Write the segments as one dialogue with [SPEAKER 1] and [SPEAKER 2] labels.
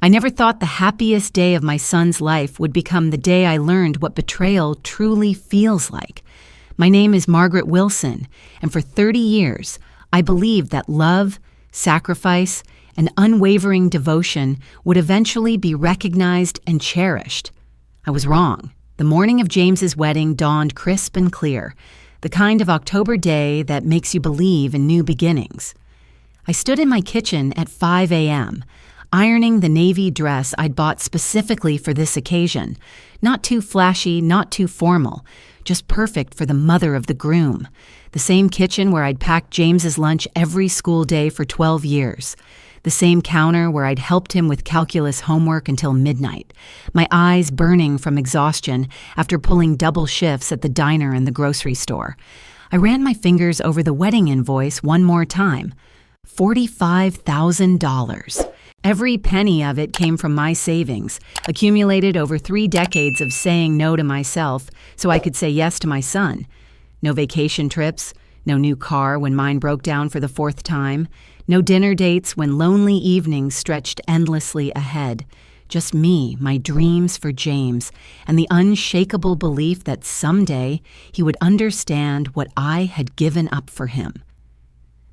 [SPEAKER 1] I never thought the happiest day of my son's life would become the day I learned what betrayal truly feels like. My name is Margaret Wilson, and for 30 years, I believed that love, sacrifice, and unwavering devotion would eventually be recognized and cherished. I was wrong. The morning of James's wedding dawned crisp and clear, the kind of October day that makes you believe in new beginnings. I stood in my kitchen at 5 a.m., ironing the navy dress I'd bought specifically for this occasion. Not too flashy, not too formal, just perfect for the mother of the groom. The same kitchen where I'd packed James's lunch every school day for 12 years. The same counter where I'd helped him with calculus homework until midnight, my eyes burning from exhaustion after pulling double shifts at the diner and the grocery store. I ran my fingers over the wedding invoice one more time. $45,000. Every penny of it came from my savings, accumulated over 3 decades of saying no to myself so I could say yes to my son. No vacation trips, no new car when mine broke down for the 4th time, no dinner dates when lonely evenings stretched endlessly ahead. Just me, my dreams for James, and the unshakable belief that someday he would understand what I had given up for him.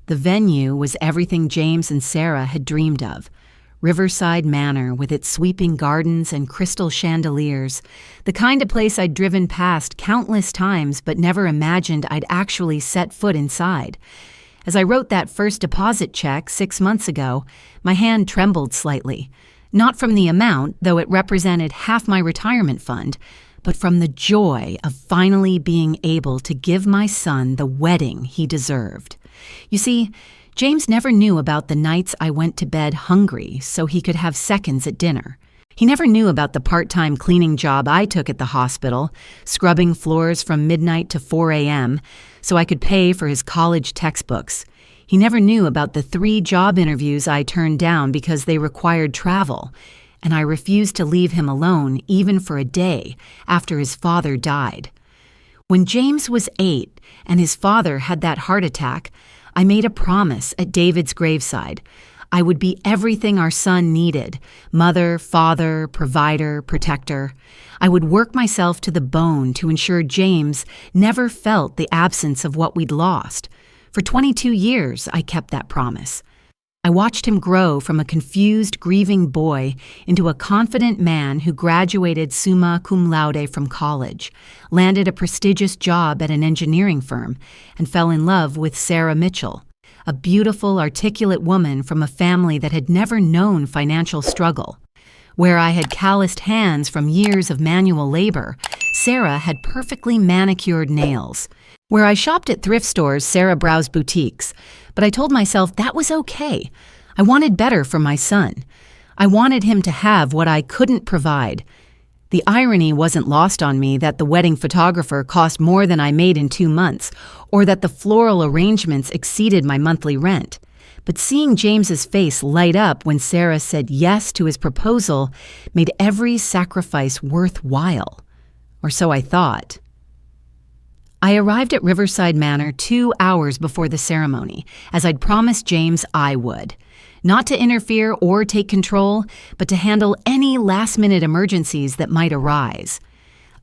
[SPEAKER 1] The venue was everything James and Sarah had dreamed of. Riverside Manor with its sweeping gardens and crystal chandeliers, the kind of place I'd driven past countless times but never imagined I'd actually set foot inside. As I wrote that first deposit check 6 months ago, my hand trembled slightly. Not from the amount, though it represented half my retirement fund, but from the joy of finally being able to give my son the wedding he deserved. You see, James never knew about the nights I went to bed hungry so he could have seconds at dinner. He never knew about the part-time cleaning job I took at the hospital, scrubbing floors from midnight to 4 a.m. so I could pay for his college textbooks. He never knew about the 3 job interviews I turned down because they required travel, and I refused to leave him alone even for a day after his father died. When James was 8 and his father had that heart attack, I made a promise at David's graveside. I would be everything our son needed: mother, father, provider, protector. I would work myself to the bone to ensure James never felt the absence of what we'd lost. For 22 years, I kept that promise. I watched him grow from a confused, grieving boy into a confident man who graduated summa cum laude from college, landed a prestigious job at an engineering firm, and fell in love with Sarah Mitchell, a beautiful, articulate woman from a family that had never known financial struggle. Where I had calloused hands from years of manual labor, Sarah had perfectly manicured nails. Where I shopped at thrift stores, Sarah browsed boutiques, but I told myself that was okay. I wanted better for my son. I wanted him to have what I couldn't provide. The irony wasn't lost on me that the wedding photographer cost more than I made in 2 months, or that the floral arrangements exceeded my monthly rent. But seeing James's face light up when Sarah said yes to his proposal made every sacrifice worthwhile. Or so I thought. I arrived at Riverside Manor 2 hours before the ceremony, as I'd promised James I would. Not to interfere or take control, but to handle any last-minute emergencies that might arise.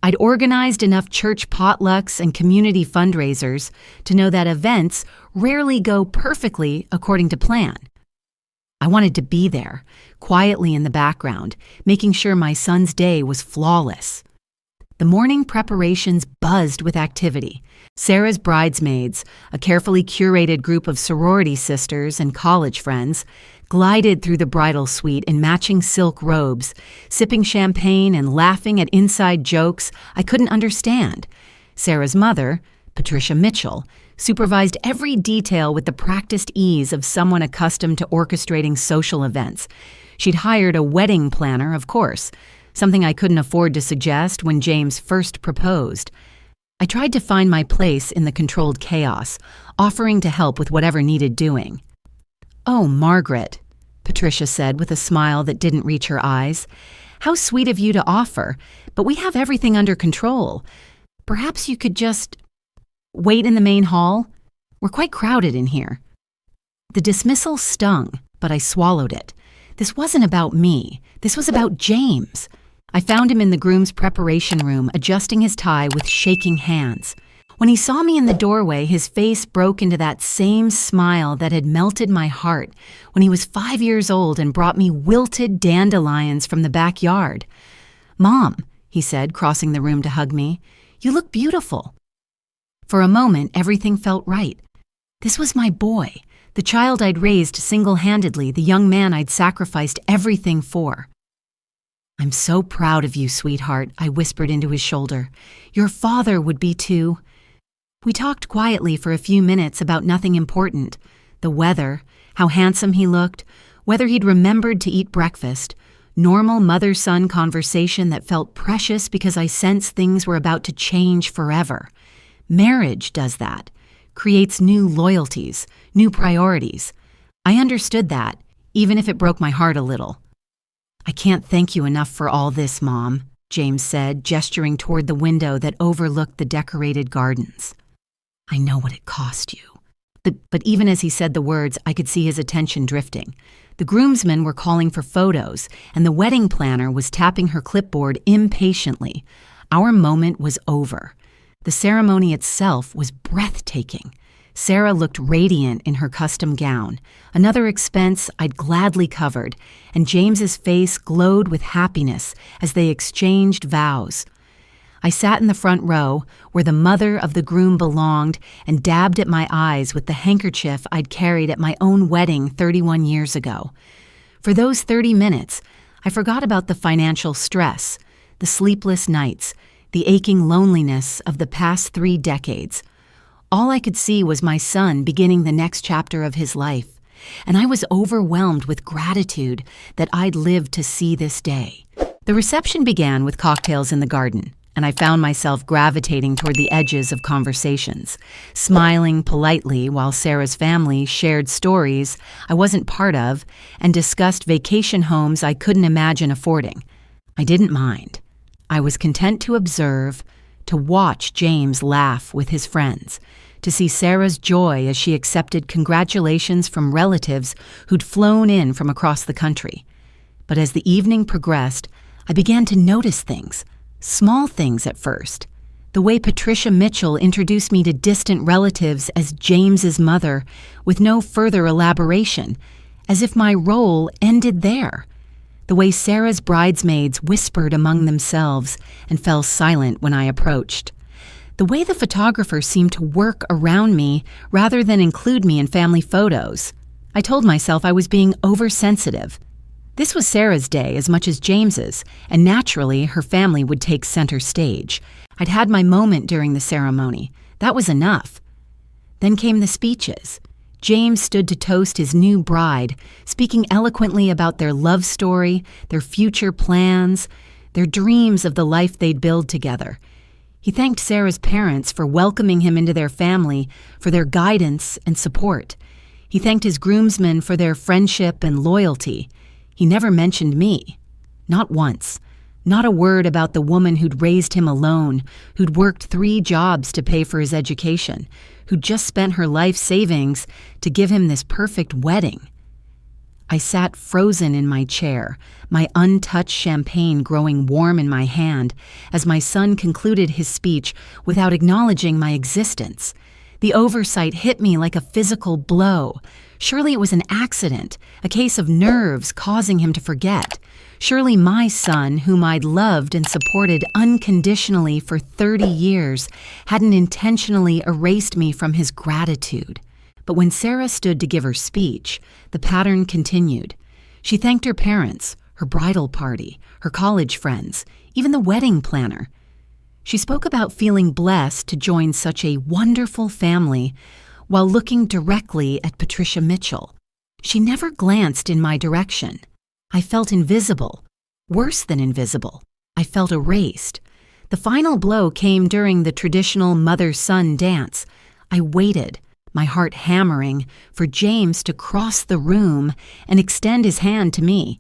[SPEAKER 1] I'd organized enough church potlucks and community fundraisers to know that events rarely go perfectly according to plan. I wanted to be there, quietly in the background, making sure my son's day was flawless. The morning preparations buzzed with activity. Sarah's bridesmaids, a carefully curated group of sorority sisters and college friends, glided through the bridal suite in matching silk robes, sipping champagne and laughing at inside jokes I couldn't understand. Sarah's mother, Patricia Mitchell, supervised every detail with the practiced ease of someone accustomed to orchestrating social events. She'd hired a wedding planner, of course, something I couldn't afford to suggest when James first proposed. I tried to find my place in the controlled chaos, offering to help with whatever needed doing. "Oh, Margaret," Patricia said with a smile that didn't reach her eyes. "How sweet of you to offer, but we have everything under control. Perhaps you could just wait in the main hall? We're quite crowded in here." The dismissal stung, but I swallowed it. This wasn't about me. This was about James. I found him in the groom's preparation room, adjusting his tie with shaking hands. When he saw me in the doorway, his face broke into that same smile that had melted my heart when he was 5 years old and brought me wilted dandelions from the backyard. "Mom," he said, crossing the room to hug me, "you look beautiful." For a moment, everything felt right. This was my boy, the child I'd raised single-handedly, the young man I'd sacrificed everything for. "I'm so proud of you, sweetheart," I whispered into his shoulder. "Your father would be too." We talked quietly for a few minutes about nothing important. The weather, how handsome he looked, whether he'd remembered to eat breakfast. Normal mother-son conversation that felt precious because I sensed things were about to change forever. Marriage does that, creates new loyalties, new priorities. I understood that, even if it broke my heart a little. "I can't thank you enough for all this, Mom," James said, gesturing toward the window that overlooked the decorated gardens. "I know what it cost you." But even as he said the words, I could see his attention drifting. The groomsmen were calling for photos, and the wedding planner was tapping her clipboard impatiently. Our moment was over. The ceremony itself was breathtaking. Sarah looked radiant in her custom gown, another expense I'd gladly covered, and James's face glowed with happiness as they exchanged vows. I sat in the front row, where the mother of the groom belonged, and dabbed at my eyes with the handkerchief I'd carried at my own wedding 31 years ago. For those 30 minutes, I forgot about the financial stress, the sleepless nights, the aching loneliness of the past 3 decades. All I could see was my son beginning the next chapter of his life, and I was overwhelmed with gratitude that I'd lived to see this day. The reception began with cocktails in the garden, and I found myself gravitating toward the edges of conversations, smiling politely while Sarah's family shared stories I wasn't part of and discussed vacation homes I couldn't imagine affording. I didn't mind. I was content to observe, to watch James laugh with his friends, to see Sarah's joy as she accepted congratulations from relatives who'd flown in from across the country. But as the evening progressed, I began to notice things. Small things at first. The way Patricia Mitchell introduced me to distant relatives as James's mother with no further elaboration, as if my role ended there. The way Sarah's bridesmaids whispered among themselves and fell silent when I approached. The way the photographer seemed to work around me rather than include me in family photos. I told myself I was being oversensitive. This was Sarah's day as much as James's, and naturally her family would take center stage. I'd had my moment during the ceremony. That was enough. Then came the speeches. James stood to toast his new bride, speaking eloquently about their love story, their future plans, their dreams of the life they'd build together. He thanked Sarah's parents for welcoming him into their family, for their guidance and support. He thanked his groomsmen for their friendship and loyalty. He never mentioned me. Not once. Not a word about the woman who'd raised him alone, who'd worked 3 jobs to pay for his education, who'd just spent her life savings to give him this perfect wedding. I sat frozen in my chair, my untouched champagne growing warm in my hand as my son concluded his speech without acknowledging my existence. The oversight hit me like a physical blow. Surely it was an accident, a case of nerves causing him to forget. Surely my son, whom I'd loved and supported unconditionally for 30 years, hadn't intentionally erased me from his gratitude. But when Sarah stood to give her speech, the pattern continued. She thanked her parents, her bridal party, her college friends, even the wedding planner. She spoke about feeling blessed to join such a wonderful family while looking directly at Patricia Mitchell. She never glanced in my direction. I felt invisible. Worse than invisible. I felt erased. The final blow came during the traditional mother-son dance. I waited, my heart hammering, for James to cross the room and extend his hand to me.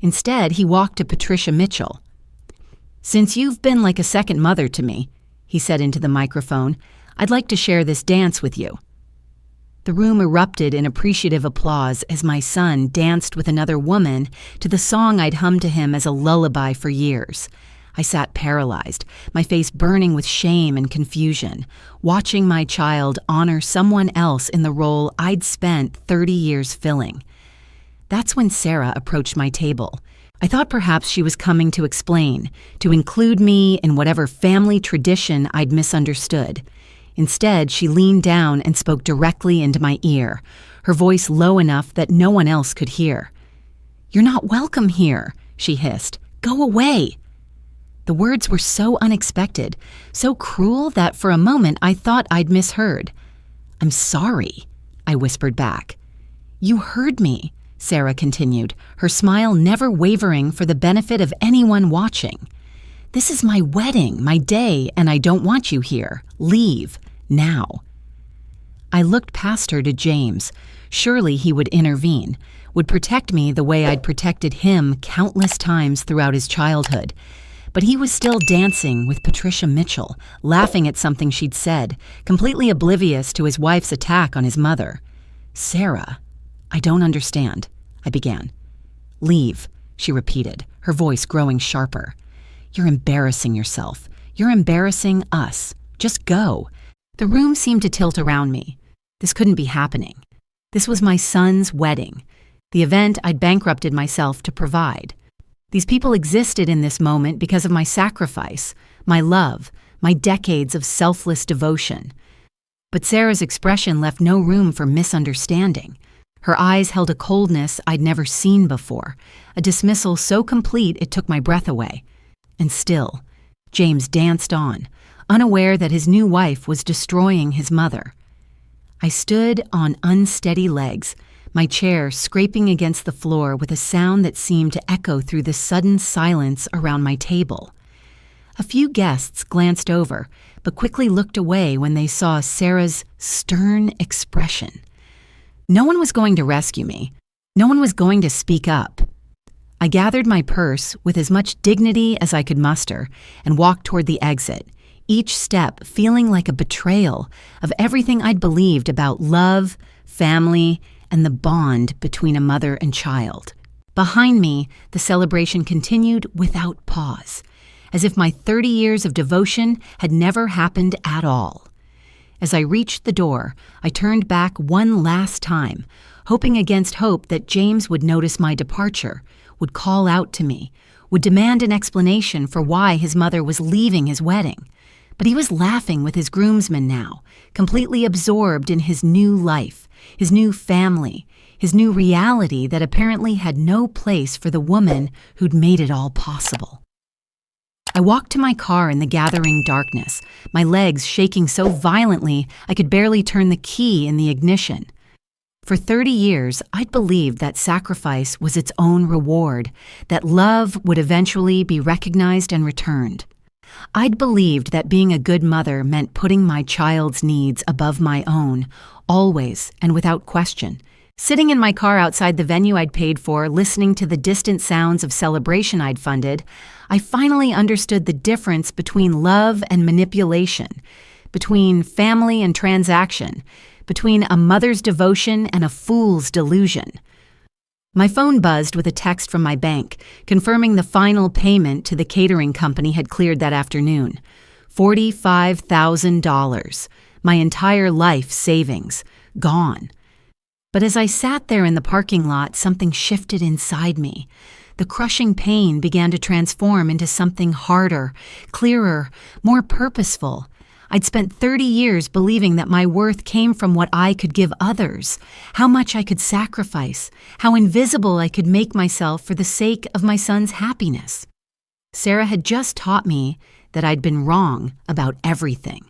[SPEAKER 1] Instead, he walked to Patricia Mitchell. "Since you've been like a second mother to me," he said into the microphone, "I'd like to share this dance with you." The room erupted in appreciative applause as my son danced with another woman to the song I'd hummed to him as a lullaby for years. I sat paralyzed, my face burning with shame and confusion, watching my child honor someone else in the role I'd spent 30 years filling. That's when Sarah approached my table. I thought perhaps she was coming to explain, to include me in whatever family tradition I'd misunderstood. Instead, she leaned down and spoke directly into my ear, her voice low enough that no one else could hear. "You're not welcome here," she hissed. "Go away." The words were so unexpected, so cruel that for a moment I thought I'd misheard. "I'm sorry," I whispered back. "You heard me," Sarah continued, her smile never wavering for the benefit of anyone watching. "This is my wedding, my day, and I don't want you here. Leave, now." I looked past her to James. Surely he would intervene, would protect me the way I'd protected him countless times throughout his childhood. But he was still dancing with Patricia Mitchell, laughing at something she'd said, completely oblivious to his wife's attack on his mother. "Sarah, I don't understand," I began. "Leave," she repeated, her voice growing sharper. "You're embarrassing yourself. You're embarrassing us. Just go." The room seemed to tilt around me. This couldn't be happening. This was my son's wedding, the event I'd bankrupted myself to provide. These people existed in this moment because of my sacrifice, my love, my decades of selfless devotion. But Sarah's expression left no room for misunderstanding. Her eyes held a coldness I'd never seen before, a dismissal so complete it took my breath away. And still, James danced on, unaware that his new wife was destroying his mother. I stood on unsteady legs, my chair scraping against the floor with a sound that seemed to echo through the sudden silence around my table. A few guests glanced over, but quickly looked away when they saw Sarah's stern expression. No one was going to rescue me. No one was going to speak up. I gathered my purse with as much dignity as I could muster and walked toward the exit, each step feeling like a betrayal of everything I'd believed about love, family, and the bond between a mother and child. Behind me, the celebration continued without pause, as if my 30 years of devotion had never happened at all. As I reached the door, I turned back one last time, hoping against hope that James would notice my departure, would call out to me, would demand an explanation for why his mother was leaving his wedding. But he was laughing with his groomsmen now, completely absorbed in his new life, his new family, his new reality that apparently had no place for the woman who'd made it all possible. I walked to my car in the gathering darkness, my legs shaking so violently I could barely turn the key in the ignition. For 30 years, I'd believed that sacrifice was its own reward, that love would eventually be recognized and returned. I'd believed that being a good mother meant putting my child's needs above my own, always and without question. Sitting in my car outside the venue I'd paid for, listening to the distant sounds of celebration I'd funded, I finally understood the difference between love and manipulation, between family and transaction, between a mother's devotion and a fool's delusion. My phone buzzed with a text from my bank, confirming the final payment to the catering company had cleared that afternoon. $45,000. My entire life savings. Gone. But as I sat there in the parking lot, something shifted inside me. The crushing pain began to transform into something harder, clearer, more purposeful. I'd spent 30 years believing that my worth came from what I could give others, how much I could sacrifice, how invisible I could make myself for the sake of my son's happiness. Sarah had just taught me that I'd been wrong about everything.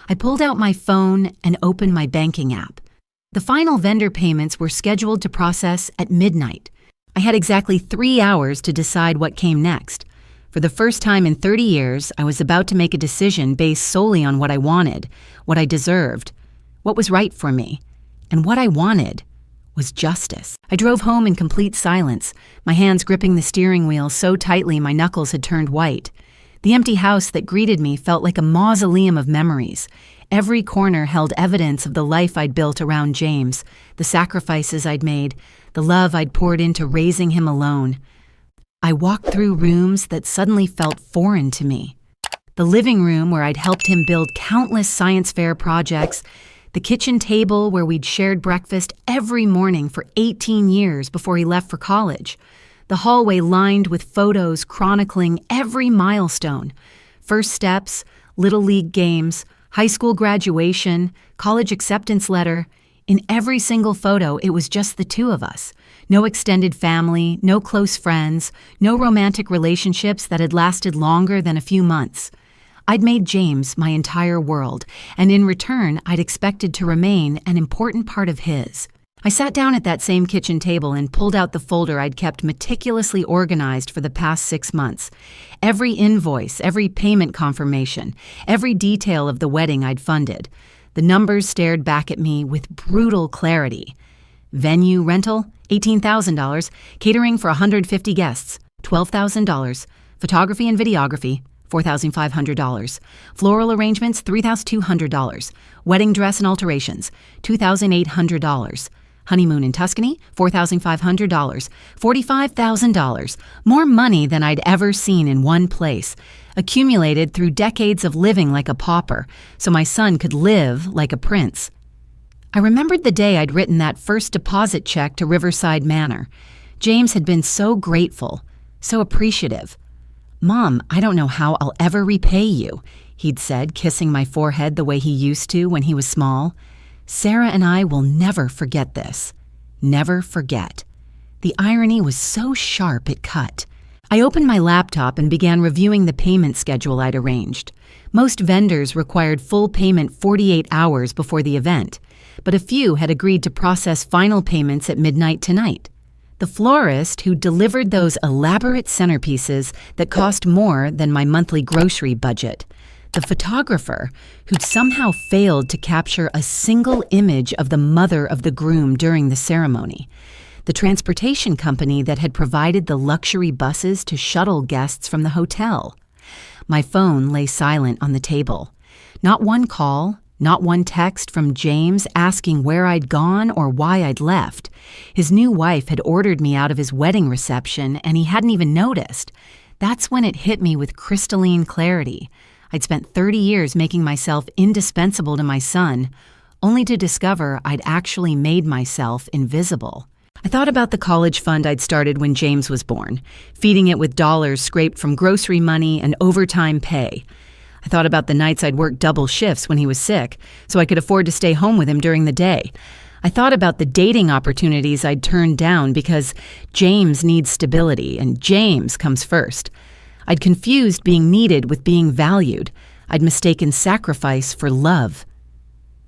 [SPEAKER 1] I pulled out my phone and opened my banking app. The final vendor payments were scheduled to process at midnight. I had exactly 3 hours to decide what came next. For the first time in 30 years, I was about to make a decision based solely on what I wanted, what I deserved, what was right for me. And what I wanted was justice. I drove home in complete silence, my hands gripping the steering wheel so tightly my knuckles had turned white. The empty house that greeted me felt like a mausoleum of memories, every corner held evidence of the life I'd built around James, the sacrifices I'd made, the love I'd poured into raising him alone. I walked through rooms that suddenly felt foreign to me. The living room where I'd helped him build countless science fair projects, the kitchen table where we'd shared breakfast every morning for 18 years before he left for college, the hallway lined with photos chronicling every milestone, first steps, little league games, high school graduation, college acceptance letter. In every single photo, it was just the two of us. No extended family, no close friends, no romantic relationships that had lasted longer than a few months. I'd made James my entire world, and in return, I'd expected to remain an important part of his. I sat down at that same kitchen table and pulled out the folder I'd kept meticulously organized for the past 6 months. Every invoice, every payment confirmation, every detail of the wedding I'd funded. The numbers stared back at me with brutal clarity. Venue rental, $18,000. Catering for 150 guests, $12,000. Photography and videography, $4,500. Floral arrangements, $3,200. Wedding dress and alterations, $2,800. Honeymoon in Tuscany, $4,500. $45,000. More money than I'd ever seen in one place, accumulated through decades of living like a pauper, so my son could live like a prince. I remembered the day I'd written that first deposit check to Riverside Manor. James had been so grateful, so appreciative. "Mom, I don't know how I'll ever repay you," he'd said, kissing my forehead the way he used to when he was small. "Sarah and I will never forget this. Never forget." The irony was so sharp it cut. I opened my laptop and began reviewing the payment schedule I'd arranged. Most vendors required full payment 48 hours before the event, but a few had agreed to process final payments at midnight tonight. The florist who delivered those elaborate centerpieces that cost more than my monthly grocery budget. The photographer who'd somehow failed to capture a single image of the mother of the groom during the ceremony. The transportation company that had provided the luxury buses to shuttle guests from the hotel. My phone lay silent on the table. Not one call, not one text from James asking where I'd gone or why I'd left. His new wife had ordered me out of his wedding reception, and he hadn't even noticed. That's when it hit me with crystalline clarity. I'd spent 30 years making myself indispensable to my son, only to discover I'd actually made myself invisible. I thought about the college fund I'd started when James was born, feeding it with dollars scraped from grocery money and overtime pay. I thought about the nights I'd worked double shifts when he was sick, so I could afford to stay home with him during the day. I thought about the dating opportunities I'd turned down because James needs stability, and James comes first. I'd confused being needed with being valued. I'd mistaken sacrifice for love.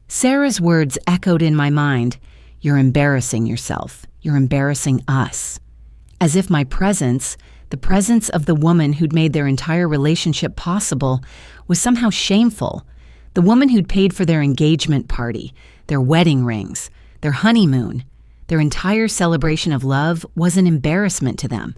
[SPEAKER 1] Sarah's words echoed in my mind. "You're embarrassing yourself. You're embarrassing us." As if my presence, the presence of the woman who'd made their entire relationship possible, was somehow shameful. The woman who'd paid for their engagement party, their wedding rings, their honeymoon, their entire celebration of love was an embarrassment to them.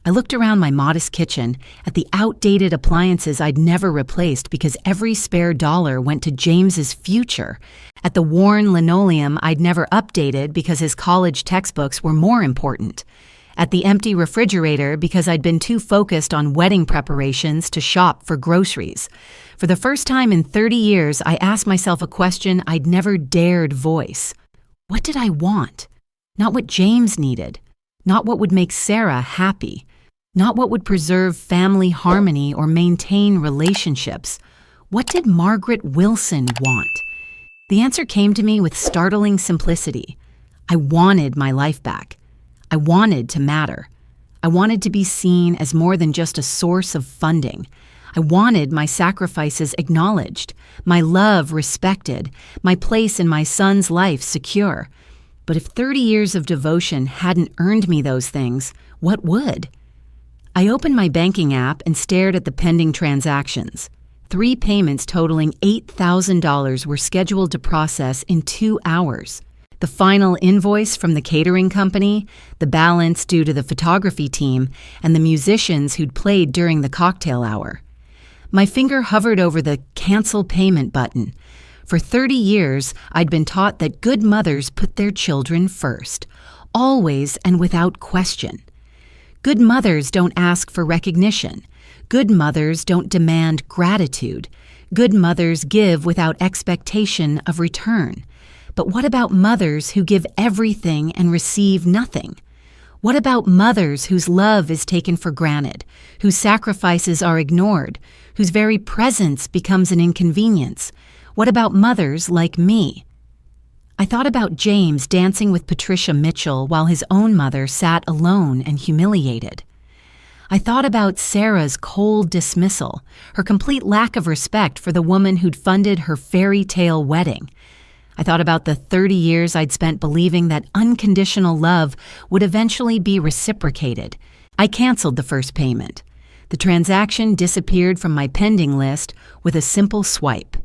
[SPEAKER 1] I looked around my modest kitchen at the outdated appliances I'd never replaced because every spare dollar went to James's future, at the worn linoleum I'd never updated because his college textbooks were more important, at the empty refrigerator because I'd been too focused on wedding preparations to shop for groceries. For the first time in 30 years, I asked myself a question I'd never dared voice. What did I want? Not what James needed. Not what would make Sarah happy. Not what would preserve family harmony or maintain relationships. What did Margaret Wilson want? The answer came to me with startling simplicity. I wanted my life back. I wanted to matter. I wanted to be seen as more than just a source of funding. I wanted my sacrifices acknowledged, my love respected, my place in my son's life secure. But if 30 years of devotion hadn't earned me those things, what would? I opened my banking app and stared at the pending transactions. 3 payments totaling $8,000 were scheduled to process in 2 hours. The final invoice from the catering company, the balance due to the photography team, and the musicians who'd played during the cocktail hour. My finger hovered over the cancel payment button. For 30 years, I'd been taught that good mothers put their children first, always and without question. Good mothers don't ask for recognition. Good mothers don't demand gratitude. Good mothers give without expectation of return. But what about mothers who give everything and receive nothing? What about mothers whose love is taken for granted, whose sacrifices are ignored, whose very presence becomes an inconvenience? What about mothers like me? I thought about James dancing with Patricia Mitchell while his own mother sat alone and humiliated. I thought about Sarah's cold dismissal, her complete lack of respect for the woman who'd funded her fairy tale wedding. I thought about the 30 years I'd spent believing that unconditional love would eventually be reciprocated. I canceled the first payment. The transaction disappeared from my pending list with a simple swipe.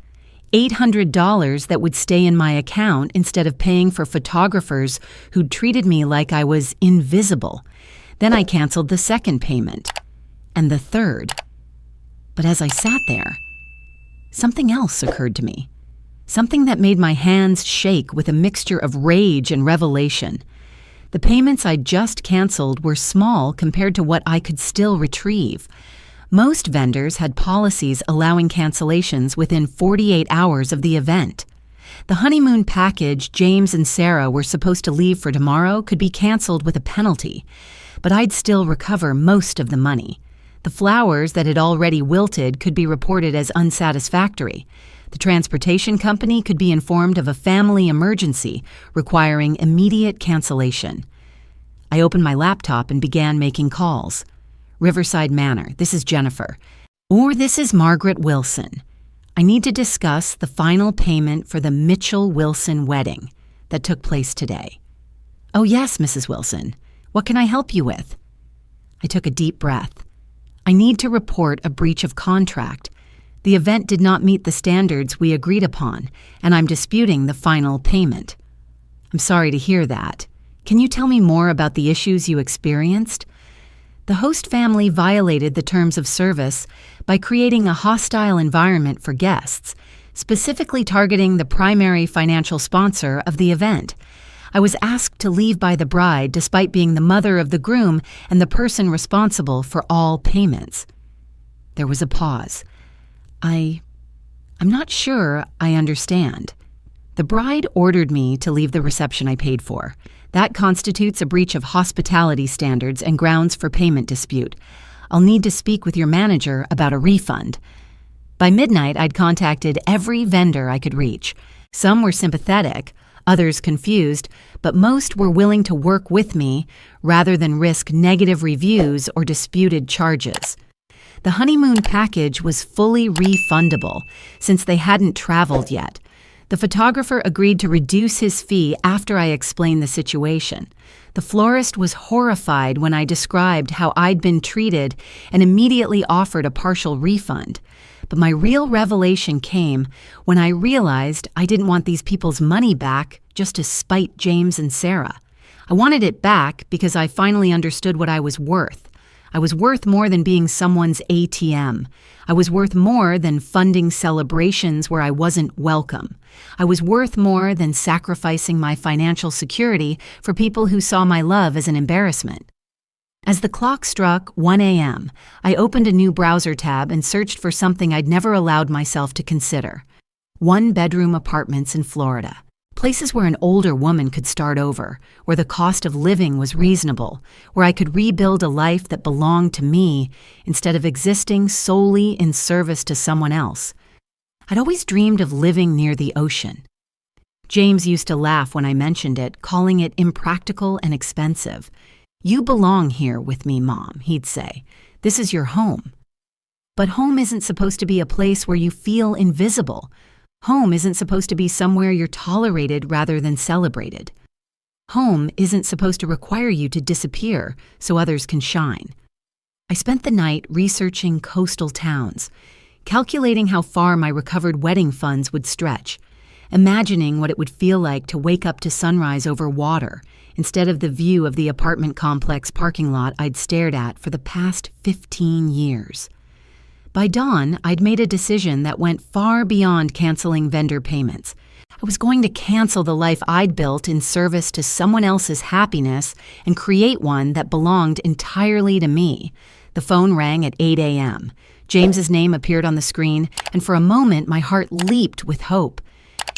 [SPEAKER 1] $800 that would stay in my account instead of paying for photographers who'd treated me like I was invisible. Then I canceled the second payment. And the third. But as I sat there, something else occurred to me. Something that made my hands shake with a mixture of rage and revelation. The payments I'd just canceled were small compared to what I could still retrieve. Most vendors had policies allowing cancellations within 48 hours of the event. The honeymoon package James and Sarah were supposed to leave for tomorrow could be canceled with a penalty, but I'd still recover most of the money. The flowers that had already wilted could be reported as unsatisfactory. The transportation company could be informed of a family emergency requiring immediate cancellation. I opened my laptop and began making calls. Riverside Manor, this is Jennifer. Or this is Margaret Wilson. I need to discuss the final payment for the Mitchell-Wilson wedding that took place today. Oh yes, Mrs. Wilson. What can I help you with? I took a deep breath. I need to report a breach of contract. The event did not meet the standards we agreed upon, and I'm disputing the final payment. I'm sorry to hear that. Can you tell me more about the issues you experienced? The host family violated the terms of service by creating a hostile environment for guests, specifically targeting the primary financial sponsor of the event. I was asked to leave by the bride despite being the mother of the groom and the person responsible for all payments. There was a pause. I'm not sure I understand. The bride ordered me to leave the reception I paid for. That constitutes a breach of hospitality standards and grounds for payment dispute. I'll need to speak with your manager about a refund. By midnight, I'd contacted every vendor I could reach. Some were sympathetic, others confused, but most were willing to work with me rather than risk negative reviews or disputed charges. The honeymoon package was fully refundable since they hadn't traveled yet. The photographer agreed to reduce his fee after I explained the situation. The florist was horrified when I described how I'd been treated and immediately offered a partial refund. But my real revelation came when I realized I didn't want these people's money back just to spite James and Sarah. I wanted it back because I finally understood what I was worth. I was worth more than being someone's ATM. I was worth more than funding celebrations where I wasn't welcome. I was worth more than sacrificing my financial security for people who saw my love as an embarrassment. As the clock struck 1 a.m., I opened a new browser tab and searched for something I'd never allowed myself to consider. One-bedroom apartments in Florida. Places where an older woman could start over, where the cost of living was reasonable, where I could rebuild a life that belonged to me instead of existing solely in service to someone else. I'd always dreamed of living near the ocean. James used to laugh when I mentioned it, calling it impractical and expensive. "You belong here with me, Mom," he'd say. "This is your home." But home isn't supposed to be a place where you feel invisible. Home isn't supposed to be somewhere you're tolerated rather than celebrated. Home isn't supposed to require you to disappear so others can shine. I spent the night researching coastal towns, calculating how far my recovered wedding funds would stretch, imagining what it would feel like to wake up to sunrise over water instead of the view of the apartment complex parking lot I'd stared at for the past 15 years. By dawn, I'd made a decision that went far beyond canceling vendor payments. I was going to cancel the life I'd built in service to someone else's happiness and create one that belonged entirely to me. The phone rang at 8 a.m. James's name appeared on the screen, and for a moment my heart leaped with hope.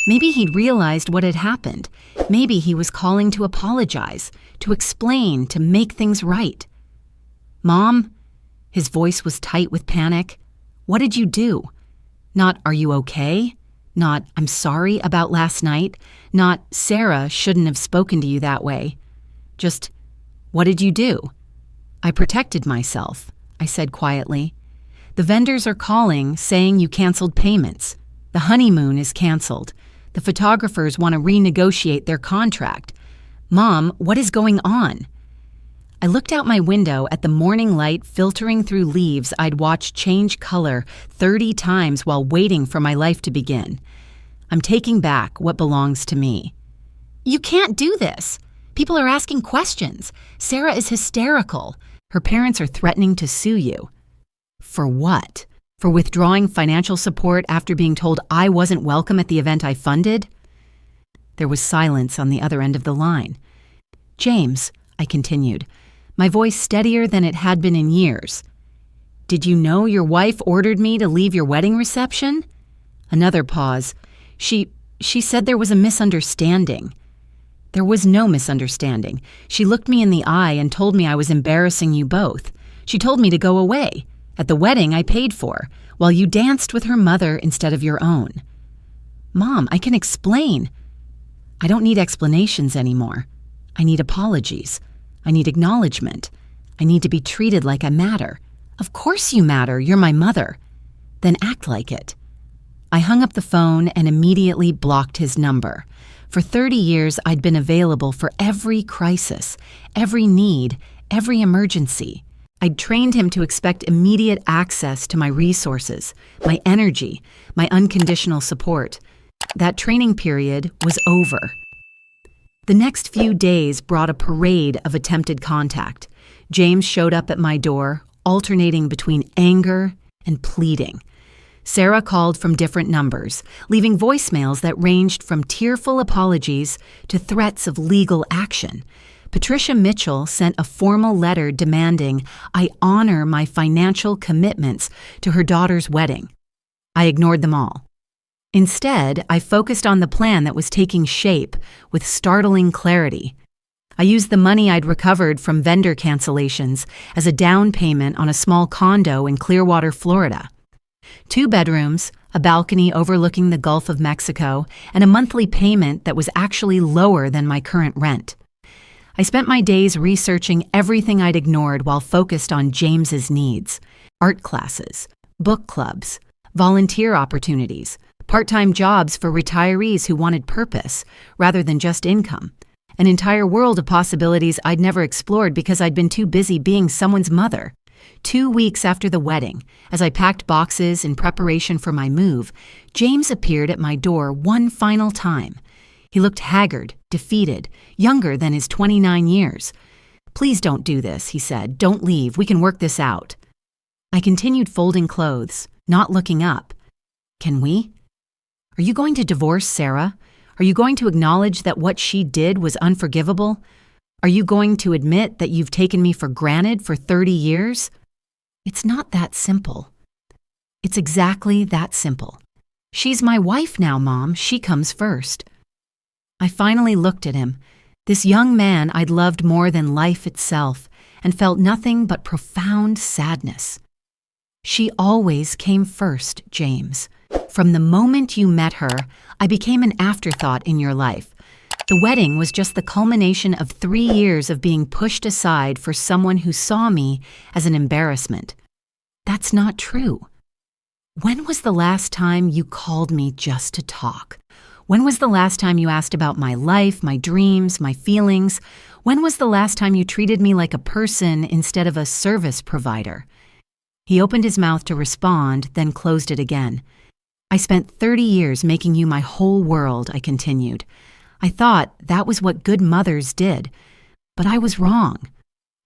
[SPEAKER 1] Maybe he'd realized what had happened. Maybe he was calling to apologize, to explain, to make things right. "Mom?" His voice was tight with panic. "What did you do?" Not, "Are you okay?" Not, "I'm sorry about last night." Not, "Sarah shouldn't have spoken to you that way." Just, "What did you do?" "I protected myself," I said quietly. "The vendors are calling, saying you canceled payments. The honeymoon is canceled. The photographers want to renegotiate their contract. Mom, what is going on?" I looked out my window at the morning light filtering through leaves I'd watched change color 30 times while waiting for my life to begin. I'm taking back what belongs to me. "You can't do this. People are asking questions. Sarah is hysterical. Her parents are threatening to sue you." For what? For withdrawing financial support after being told I wasn't welcome at the event I funded? There was silence on the other end of the line. "James," I continued, my voice steadier than it had been in years. "Did you know your wife ordered me to leave your wedding reception?" Another pause. She said there was a misunderstanding." "There was no misunderstanding. She looked me in the eye and told me I was embarrassing you both. She told me to go away. At the wedding I paid for, while you danced with her mother instead of your own." "Mom, I can explain." "I don't need explanations anymore. I need apologies. I need acknowledgement. I need to be treated like I matter." "Of course you matter. You're my mother." "Then act like it." I hung up the phone and immediately blocked his number. For 30 years, I'd been available for every crisis, every need, every emergency. I'd trained him to expect immediate access to my resources, my energy, my unconditional support. That training period was over. The next few days brought a parade of attempted contact. James showed up at my door, alternating between anger and pleading. Sarah called from different numbers, leaving voicemails that ranged from tearful apologies to threats of legal action. Patricia Mitchell sent a formal letter demanding I honor my financial commitments to her daughter's wedding. I ignored them all. Instead, I focused on the plan that was taking shape with startling clarity. I used the money I'd recovered from vendor cancellations as a down payment on a small condo in Clearwater, Florida. 2 bedrooms, a balcony overlooking the Gulf of Mexico, and a monthly payment that was actually lower than my current rent. I spent my days researching everything I'd ignored while focused on James's needs: art classes, book clubs, volunteer opportunities, part-time jobs for retirees who wanted purpose rather than just income, an entire world of possibilities I'd never explored because I'd been too busy being someone's mother. 2 weeks after the wedding, as I packed boxes in preparation for my move, James appeared at my door one final time. He looked haggard, defeated, younger than his 29 years. "Please don't do this," he said. "Don't leave. We can work this out." I continued folding clothes, not looking up. "Can we? Are you going to divorce Sarah? Are you going to acknowledge that what she did was unforgivable? Are you going to admit that you've taken me for granted for 30 years? It's not that simple." "It's exactly that simple. She's my wife now, Mom. She comes first." I finally looked at him, this young man I'd loved more than life itself, and felt nothing but profound sadness. "She always came first, James. From the moment you met her, I became an afterthought in your life. The wedding was just the culmination of 3 years of being pushed aside for someone who saw me as an embarrassment. That's not true. When was the last time you called me just to talk? When was the last time you asked about my life, my dreams, my feelings? When was the last time you treated me like a person instead of a service provider?" He opened his mouth to respond, then closed it again. "I spent 30 years making you my whole world," I continued. "I thought that was what good mothers did, but I was wrong.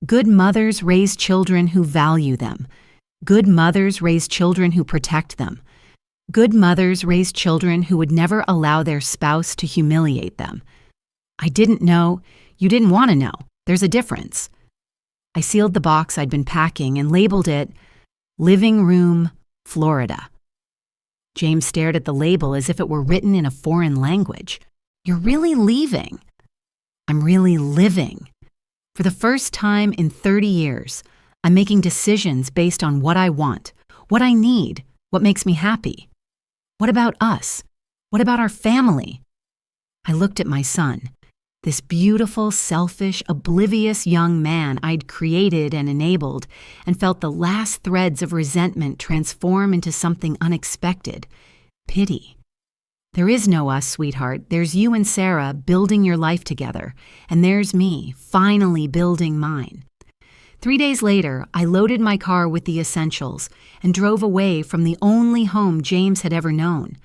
[SPEAKER 1] Good mothers raise children who value them. Good mothers raise children who protect them. Good mothers raise children who would never allow their spouse to humiliate them. I didn't know. You didn't want to know. There's a difference. I sealed the box I'd been packing and labeled it Living Room, Florida. James stared at the label as if it were written in a foreign language. You're really leaving. I'm really living. For the first time in 30 years, I'm making decisions based on what I want, what I need, what makes me happy. What about us? What about our family? I looked at my son, this beautiful, selfish, oblivious young man I'd created and enabled, and felt the last threads of resentment transform into something unexpected, pity. There is no us, sweetheart. There's you and Sarah building your life together, and there's me, finally building mine. 3 days later, I loaded my car with the essentials and drove away from the only home James had ever known.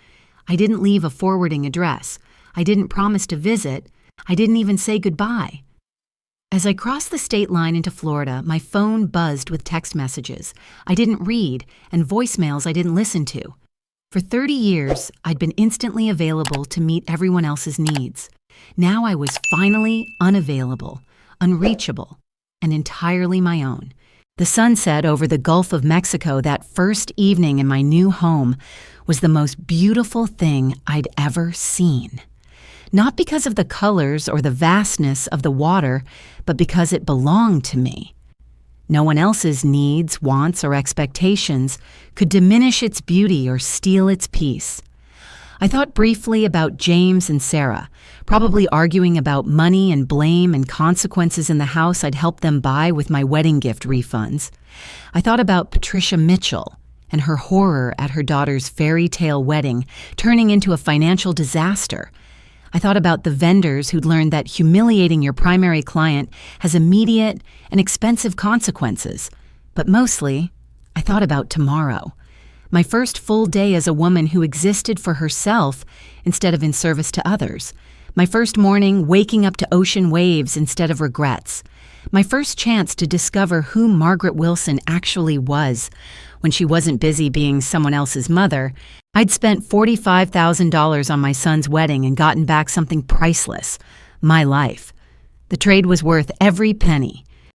[SPEAKER 1] I didn't leave a forwarding address. I didn't promise to visit. I didn't even say goodbye. As I crossed the state line into Florida, my phone buzzed with text messages I didn't read and voicemails I didn't listen to. For 30 years, I'd been instantly available to meet everyone else's needs. Now I was finally unavailable, unreachable, and entirely my own. The sunset over the Gulf of Mexico that first evening in my new home was the most beautiful thing I'd ever seen. Not because of the colors or the vastness of the water, but because it belonged to me. No one else's needs, wants, or expectations could diminish its beauty or steal its peace. I thought briefly about James and Sarah, probably arguing about money and blame and consequences in the house I'd helped them buy with my wedding gift refunds. I thought about Patricia Mitchell and her horror at her daughter's fairy tale wedding turning into a financial disaster. I thought about the vendors who'd learned that humiliating your primary client has immediate and expensive consequences. But mostly, I thought about tomorrow. My first full day as a woman who existed for herself instead of in service to others. My first morning waking up to ocean waves instead of regrets. My first chance to discover who Margaret Wilson actually was. When she wasn't busy being someone else's mother, I'd spent $45,000 on my son's wedding and gotten back something priceless, my life. The trade was worth every penny.